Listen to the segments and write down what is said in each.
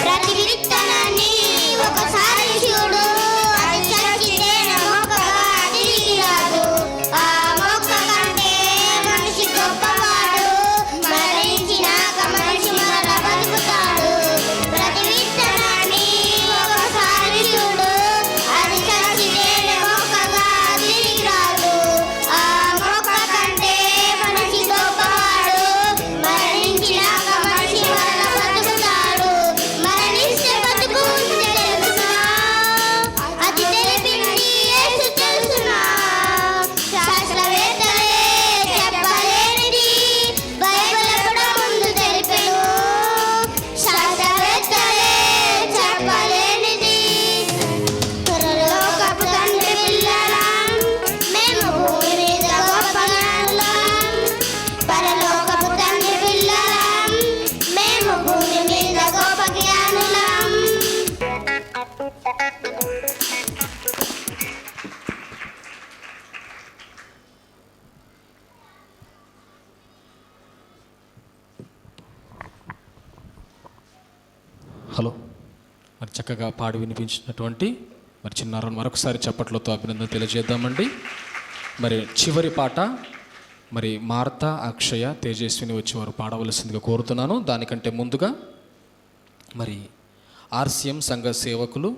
ప్రతి విత్తనాన్ని ఒకసారి చూడు, అది చచ్చితేనే మొక్కగా తిరిగి రాదు. ఆ మొక్క కంటే మనిషి గొప్పవాడు, మరణించినాక మనిషి మరల బతుకుతాడు. ప్రతి విత్తనాన్ని ఒకసారి చూడు, అది చచ్చితేనే మొక్కగా తిరిగి రాదు. ఆ మొక్క కంటే మనిషి గొప్పవాడు, మరణించినాక మనిషి మరల బతుకుతాడు. మరణిస్తే బతుకు ఉంది తెలుసునా, అది తెలిపింది యేసు తెలుసునా. శాస్త్రవేత్తలే చెప్పలేనిది బైబిల్ ఎప్పుడో ముందు తెలిపెను. శాస్త్రవేత్తలే చెప్పలేనిది. పరలోకపు తండ్రి పిల్లలం, మేము భూమి మీద గొప్ప జ్ఞానులం. పరలోకపు తండ్రి పిల్లలం, మేము భూమి మీద గొప్ప జ్ఞానులం. హలో, మరి చక్కగా పాడి వినిపించినటువంటి మరి చిన్నారని మరొకసారి చప్పట్లతో అభినందన తెలియజేద్దామండి. మరి చివరి పాట మరి మార్తా, అక్షయ, తేజస్విని వచ్చి వారు పాడవలసిందిగా కోరుతున్నాను. దానికంటే ముందుగా మరి ఆర్సీఎం సంఘ సేవకులు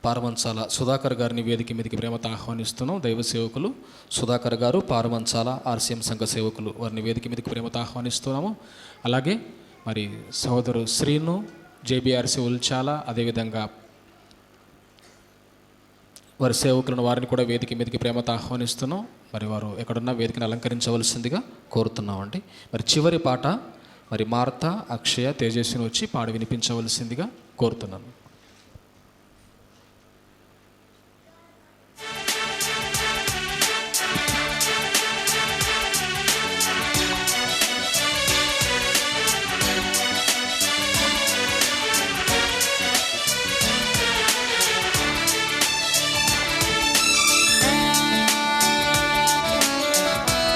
పారమంచాల సుధాకర్ గారిని వేదిక మీదకి ప్రేమతో ఆహ్వానిస్తున్నాం. దైవ సేవకులు సుధాకర్ గారు, పారమంచాల ఆర్సీఎం సంఘ సేవకులు వారిని వేదిక మీదకి ప్రేమతో ఆహ్వానిస్తున్నాము. అలాగే మరి సహోదరు శ్రీను, జేబీఆర్సీ ఉల్చాల, అదేవిధంగా వారి సేవకులను వారిని కూడా వేదిక మీదకి ప్రేమతో ఆహ్వానిస్తున్నాం. మరి వారు ఎక్కడున్నా వేదికను అలంకరించవలసిందిగా కోరుతున్నామండి. మరి చివరి పాట మరి మార్తా, అక్షయ, తేజస్విని వచ్చి పాడి వినిపించవలసిందిగా కోరుతున్నాను.